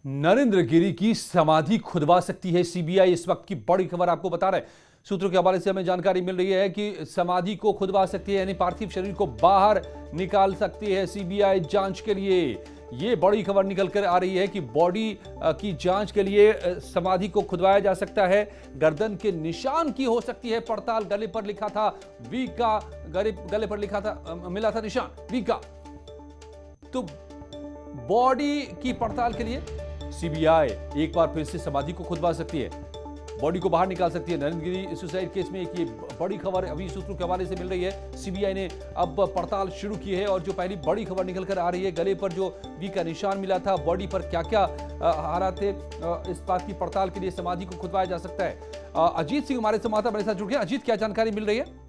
नरेंद्र गिरी की समाधि खुदवा सकती है सीबीआई। इस वक्त की बड़ी खबर आपको बता रहे हैं। सूत्रों के हवाले से हमें जानकारी मिल रही है कि समाधि को खुदवा सकती है, यानी पार्थिव शरीर को बाहर निकाल सकती है सीबीआई जांच के लिए। यह बड़ी खबर निकल कर आ रही है कि बॉडी की जांच के लिए समाधि को खुदवाया जा सकता है। गर्दन के निशान की हो सकती है पड़ताल। गले पर लिखा था वी का, गले पर लिखा था, मिला था निशान वी का। तो बॉडी की पड़ताल के लिए सीबीआई एक बार फिर से समाधि को खुदवा सकती है, बॉडी को बाहर निकाल सकती है। नरेंद्र गिरी सुसाइड केस में एक ये बड़ी खबर अभी सूत्रों के हवाले से मिल रही है। सीबीआई ने अब पड़ताल शुरू की है और जो पहली बड़ी खबर निकल कर आ रही है, गले पर जो वी का निशान मिला था, बॉडी पर क्या क्या हालात थे, इस बात की पड़ताल के लिए समाधि को खुदवाया जा सकता है। अजीत सिंह हमारे संवाददाता मेरे साथ जुड़ गए। अजीत, क्या जानकारी मिल रही है?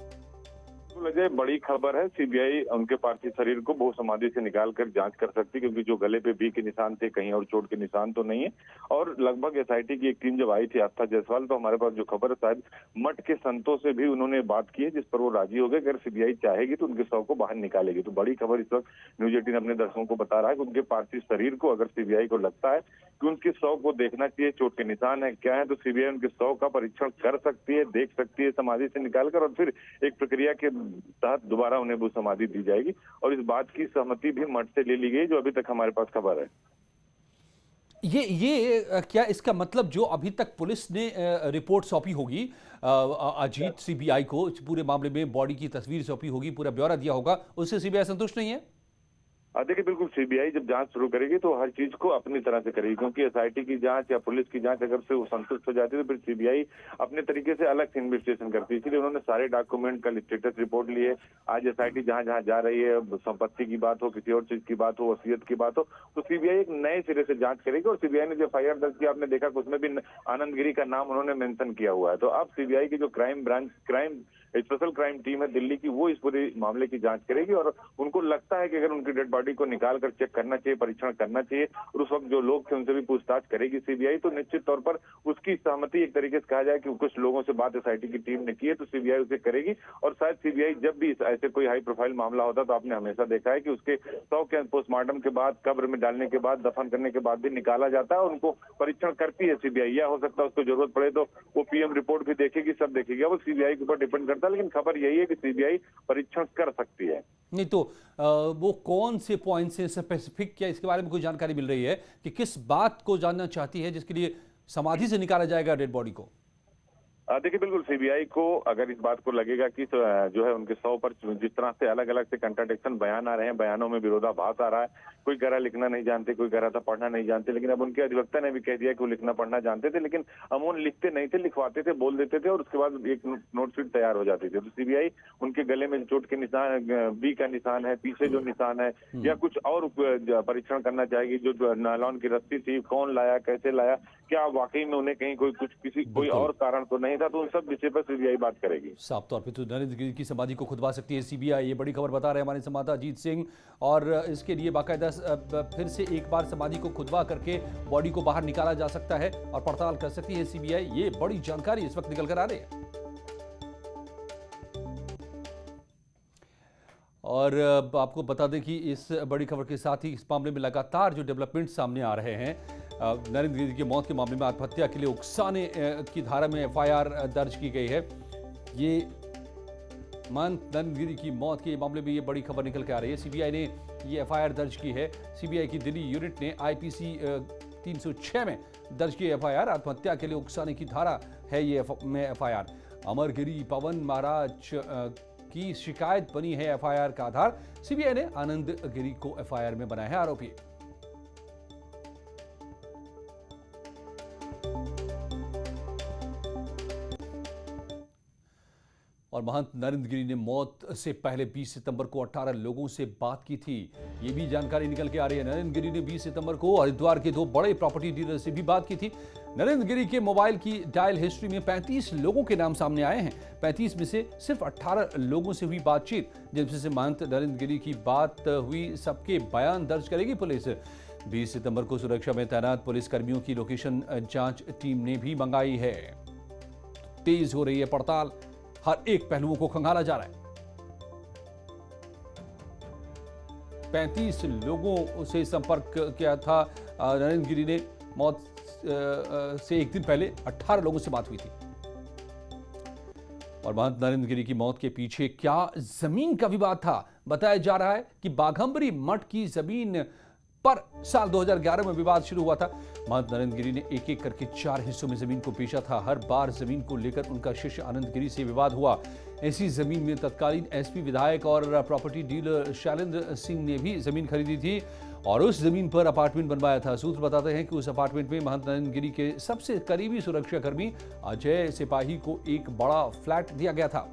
अजय, बड़ी खबर है। सीबीआई उनके पार्थिव शरीर को भू समाधि से निकालकर जांच कर सकती है, क्योंकि जो गले पे बी के निशान थे, कहीं और चोट के निशान तो नहीं है। और लगभग एसआईटी की एक टीम जब आई थी, आस्था जायसवाल, तो हमारे पास जो खबर है, शायद मठ के संतों से भी उन्होंने बात की है, जिस पर वो राजी हो गए। अगर सीबीआई चाहेगी तो उनके शव को बाहर निकालेगी। तो बड़ी खबर इस वक्त न्यूज 18 अपने दर्शकों को बता रहा है कि उनके पार्थिव शरीर को अगर सीबीआई को लगता है कि उनके शव को देखना चाहिए, चोट के निशान है क्या है, तो सीबीआई उनके शव का परीक्षण कर सकती है, देख सकती है समाधि से निकालकर, और फिर एक प्रक्रिया के तहत दोबारा उन्हें वो समाधि दी जाएगी। और इस बात की सहमति भी मठ से ले ली गई, जो अभी तक हमारे पास खबर है। ये क्या इसका मतलब जो अभी तक पुलिस ने रिपोर्ट सौंपी होगी अजीत सीबीआई को, इस पूरे मामले में बॉडी की तस्वीर सौंपी होगी, पूरा ब्यौरा दिया होगा, उससे सीबीआई संतुष्ट नहीं है? देखिए, बिल्कुल सीबीआई जब जांच शुरू करेगी तो हर चीज को अपनी तरह से करेगी, क्योंकि एसआईटी की जांच या पुलिस की जांच अगर से वो संतुष्ट हो जाती है तो फिर सीबीआई अपने तरीके से अलग से इन्वेस्टिगेशन करती है। इसलिए उन्होंने सारे डॉक्यूमेंट का स्टेटस रिपोर्ट लिए। आज एसआईटी जहां जहां जा रही है, संपत्ति की बात हो, किसी और चीज की बात हो, वसीयत की बात हो, तो सीबीआई एक नए सिरे से जांच करेगी। और सीबीआई ने जो एफआईआर दर्ज किया, आपने देखा उसमें भी आनंद गिरी का नाम उन्होंने मेंशन किया हुआ है। तो अब सीबीआई की जो क्राइम स्पेशल क्राइम टीम है दिल्ली की, वो इस पूरे मामले की जांच करेगी। और उनको लगता है कि अगर उनकी डेड बॉडी को निकाल कर चेक करना चाहिए, परीक्षण करना चाहिए, और उस वक्त जो लोग थे उनसे भी पूछताछ करेगी सीबीआई, तो निश्चित तौर पर उसकी सहमति, एक तरीके से कहा जाए कि कुछ लोगों से बात एसआईटी की टीम ने की है, तो सीबीआई उसे करेगी। और शायद सीबीआई जब भी ऐसे कोई हाई प्रोफाइल मामला होता तो आपने हमेशा देखा है कि उसके शव के पोस्टमार्टम के बाद, कब्र में डालने के बाद, दफन करने के बाद भी निकाला जाता है और उनको परीक्षण करती है सीबीआई। या हो सकता है उसको जरूरत पड़े तो वो पीएम रिपोर्ट भी देखेगी, सब देखेगी। वो सीबीआई के ऊपर डिपेंड करता है, लेकिन खबर यही है कि सीबीआई परीक्षण कर सकती है। नहीं तो वो कौन से पॉइंट से स्पेसिफिक, क्या इसके बारे में कोई जानकारी मिल रही है कि किस बात को जानना चाहती है जिसके लिए समाधि से निकाला जाएगा डेड बॉडी को? देखिए, बिल्कुल सीबीआई को अगर इस बात को लगेगा कि जो है उनके शव पर जिस तरह से अलग अलग से कंट्राडिक्शन बयान आ रहे हैं, बयानों में विरोधाभास आ रहा है, कोई कह रहा लिखना नहीं जानते, कोई कह रहा था पढ़ना नहीं जानते, लेकिन अब उनके अधिवक्ता ने भी कह दिया कि वो लिखना पढ़ना जानते थे, लेकिन अमून लिखते नहीं थे, लिखवाते थे, बोल देते थे, और उसके बाद एक नोटशीट तैयार हो जाती थी। तो सीबीआई उनके गले में चोट के निशान, बी का निशान है, पीछे जो निशान है, या कुछ और परीक्षण करना चाहेगी। जो नायलॉन की रस्सी थी, कौन लाया, कैसे लाया, क्या वाकई में उन्हें कहीं कोई और कारण तो नहीं था, तो उन सब विषय पर सीबीआई बात करेगी। साफ तौर पे तो नरेंद्र गिरी की समाधि को खुदवा सकती है सीबीआई, ये बड़ी खबर बता रहे हैं हमारे संवाददाता अजीत सिंह। और इसके लिए बाकायदा फिर से एक बार समाधि को खुदवा करके बॉडी को बाहर निकाला जा सकता है और पड़ताल कर सकती है सीबीआई। ये बड़ी जानकारी इस वक्त निकल कर आ रही है। और आपको बता दें कि इस बड़ी खबर के साथ ही इस मामले में लगातार जो डेवलपमेंट सामने आ रहे हैं, नरेंद्र गिरी की मौत के मामले में आत्महत्या के लिए उकसाने की धारा में एफआईआर दर्ज की गई है। ये नरेंद्र गिरी की मौत के मामले में ये बड़ी खबर निकल के आ रही है। सीबीआई ने ये एफआईआर दर्ज की है। सीबीआई की दिल्ली यूनिट ने आईपीसी 306 में दर्ज की एफआईआर। आत्महत्या के लिए उकसाने की धारा है ये एफआईआर। अमर गिरी पवन महाराज की शिकायत बनी है एफआईआर का आधार। सीबीआई ने आनंद गिरी को एफआईआर में बनाया है आरोपी। और महंत नरेंद्र गिरी ने मौत से पहले 20 सितंबर को 18 लोगों से बात की थी। ये भी जानकारी निकल के आ रही है। नरेंद्र गिरी ने 20 सितंबर को हरिद्वार के 2 बड़े प्रॉपर्टी डीलर से भी बात की थी। नरेंद्र गिरी के मोबाइल की डायल हिस्ट्री में 35 लोगों के नाम सामने आए हैं। 35 में से सिर्फ 18 लोगों से हुई बातचीत, जिनसे महंत नरेंद्र गिरी की बात हुई, सबके बयान दर्ज करेगी पुलिस। 20 सितंबर को सुरक्षा में तैनात पुलिस कर्मियों की लोकेशन जांच टीम ने भी मंगाई है। तेज हो रही है पड़ताल, हर एक पहलुओं को खंगाला जा रहा है। 35 लोगों से संपर्क किया था नरेंद्र गिरी ने। मौत से एक दिन पहले 18 लोगों से बात हुई थी। और महंत नरेंद्र गिरी की मौत के पीछे क्या जमीन का विवाद था? बताया जा रहा है कि बाघंबरी मठ की जमीन पर साल 2011 में विवाद शुरू हुआ था। महंत नरेंद्र गिरी ने एक एक करके 4 हिस्सों में जमीन को बेचा था। हर बार जमीन को लेकर उनका शिष्य आनंद गिरी से विवाद हुआ। ऐसी जमीन में तत्कालीन एसपी विधायक और प्रॉपर्टी डीलर शैलेंद्र सिंह ने भी जमीन खरीदी थी और उस जमीन पर अपार्टमेंट बनवाया था। सूत्र बताते हैं कि उस अपार्टमेंट में महंत नरेंद्र गिरी के सबसे करीबी सुरक्षाकर्मी अजय सिपाही को एक बड़ा फ्लैट दिया गया था।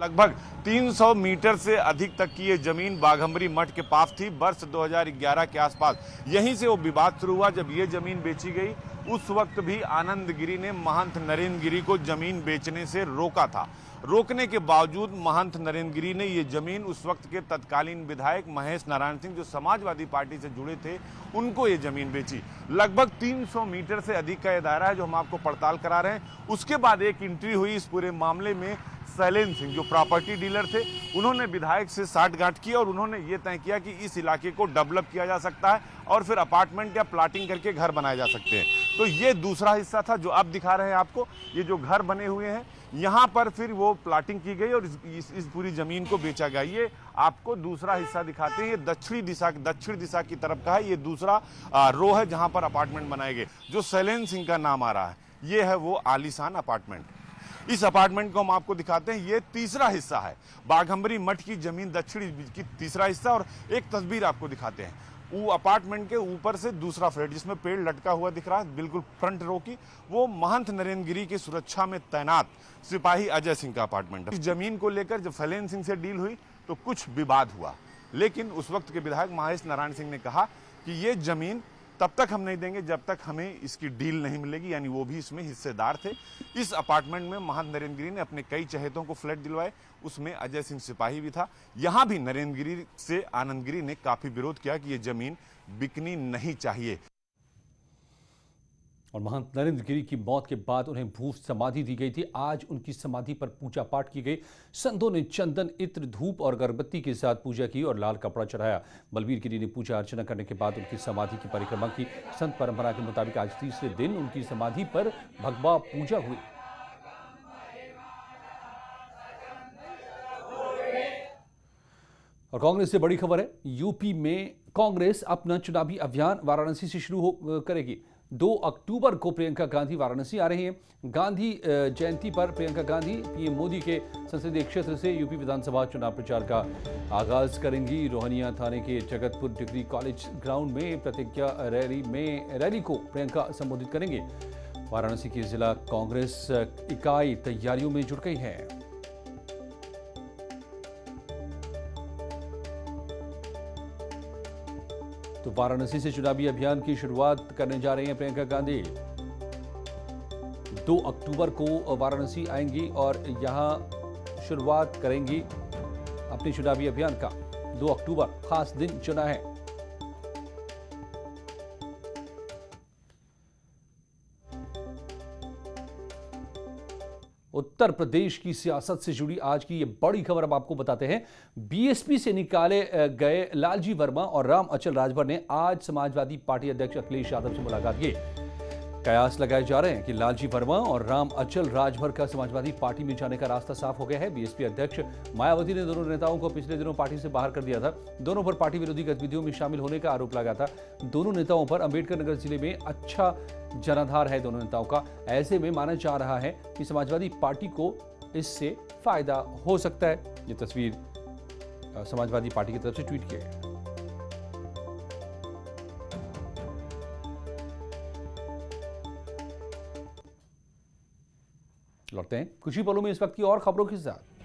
लगभग 300 मीटर से अधिक तक की ये जमीन बाघंबरी मठ के पास थी। वर्ष 2011 के आसपास यहीं से वो विवाद शुरू हुआ। जब ये जमीन बेची गई उस वक्त भी आनंद गिरी ने महंत नरेंद्र गिरी को जमीन बेचने से रोका था। रोकने के बावजूद महंत नरेंद्र गिरी ने ये जमीन उस वक्त के तत्कालीन विधायक महेश नारायण सिंह, जो समाजवादी पार्टी से जुड़े थे, उनको ये जमीन बेची। लगभग 300 मीटर से अधिक का ये दायरा है जो हम आपको पड़ताल करा रहे हैं। उसके बाद एक एंट्री हुई इस पूरे मामले में। शैलेंद्र सिंह जो प्रॉपर्टी डीलर थे, उन्होंने विधायक से साठगांठ की और उन्होंने ये तय किया कि इस इलाके को डेवलप किया जा सकता है और फिर अपार्टमेंट या प्लाटिंग करके घर बनाए जा सकते हैं। तो ये दूसरा हिस्सा था जो अब दिखा रहे हैं आपको। ये जो घर बने हुए हैं, यहाँ पर फिर वो प्लाटिंग की गई और इस पूरी जमीन को बेचा गया। ये आपको दूसरा हिस्सा दिखाते हैं। ये दक्षिण दिशा की तरफ का है। ये दूसरा रो है जहाँ पर अपार्टमेंट बनाए गए। जो शैलेंद्र सिंह का नाम आ रहा है, ये है वो आलीशान अपार्टमेंट। इस अपार्टमेंट को हम आपको दिखाते हैं। ये तीसरा हिस्सा है बाघंबरी मठ की जमीन दक्षिणी की तीसरा हिस्सा। और एक तस्वीर आपको दिखाते हैं। वो अपार्टमेंट के ऊपर से दूसरा फ्लैट जिसमें पेड़ लटका हुआ दिख रहा है, बिल्कुल फ्रंट रो की, वो महंत नरेंद्र गिरी की सुरक्षा में तैनात सिपाही अजय सिंह का अपार्टमेंट है। इस जमीन को लेकर जब शैलेंद्र सिंह से डील हुई तो कुछ विवाद हुआ, लेकिन उस वक्त के विधायक महेश नारायण सिंह ने कहा कि ये जमीन तब तक हम नहीं देंगे जब तक हमें इसकी डील नहीं मिलेगी, यानी वो भी इसमें हिस्सेदार थे। इस अपार्टमेंट में महंत नरेंद्र गिरी ने अपने कई चहेतों को फ्लैट दिलवाए, उसमें अजय सिंह सिपाही भी था। यहां भी नरेंद्र गिरी से आनंद गिरी ने काफी विरोध किया कि ये जमीन बिकनी नहीं चाहिए। और महंत नरेंद्र गिरी की मौत के बाद उन्हें भू समाधि दी गई थी। आज उनकी समाधि पर पूजा पाठ की गई। संतों ने चंदन, इत्र, धूप और अगरबत्ती के साथ पूजा की और लाल कपड़ा चढ़ाया। बलबीर गिरी ने पूजा अर्चना करने के बाद उनकी समाधि की परिक्रमा की। संत परंपरा के मुताबिक आज तीसरे दिन उनकी समाधि पर भगवा पूजा हुई। और कांग्रेस से बड़ी खबर है। यूपी में कांग्रेस अपना चुनावी अभियान वाराणसी से शुरू करेगी। 2 अक्टूबर को प्रियंका गांधी वाराणसी आ रही हैं। गांधी जयंती पर प्रियंका गांधी पीएम मोदी के संसदीय क्षेत्र से यूपी विधानसभा चुनाव प्रचार का आगाज करेंगी। रोहनिया थाने के जगतपुर डिग्री कॉलेज ग्राउंड में प्रतिज्ञा रैली को प्रियंका संबोधित करेंगे। वाराणसी की जिला कांग्रेस इकाई तैयारियों में जुट गई है। तो वाराणसी से चुनावी अभियान की शुरुआत करने जा रही हैं प्रियंका गांधी। 2 अक्टूबर को वाराणसी आएंगी और यहां शुरुआत करेंगी अपने चुनावी अभियान का। 2 अक्टूबर खास दिन चुना है। उत्तर प्रदेश की सियासत से जुड़ी आज की ये बड़ी खबर अब आपको बताते हैं। बीएसपी से निकाले गए लालजी वर्मा और राम अचल राजभर ने आज समाजवादी पार्टी अध्यक्ष अखिलेश यादव से मुलाकात की। कयास लगाए जा रहे हैं कि लालजी वर्मा और राम अचल राजभर का समाजवादी पार्टी में जाने का रास्ता साफ हो गया है। बीएसपी अध्यक्ष मायावती ने दोनों नेताओं को पिछले दिनों पार्टी से बाहर कर दिया था। दोनों पर पार्टी विरोधी गतिविधियों में शामिल होने का आरोप लगा था। दोनों नेताओं पर अंबेडकर नगर जिले में अच्छा जनाधार है दोनों नेताओं का। ऐसे में माना जा रहा है कि समाजवादी पार्टी को इससे फायदा हो सकता है। ये तस्वीर समाजवादी पार्टी की तरफ से ट्वीट किया गया। लौटते हैं कुछ ही पलों में इस वक्त की और खबरों के साथ।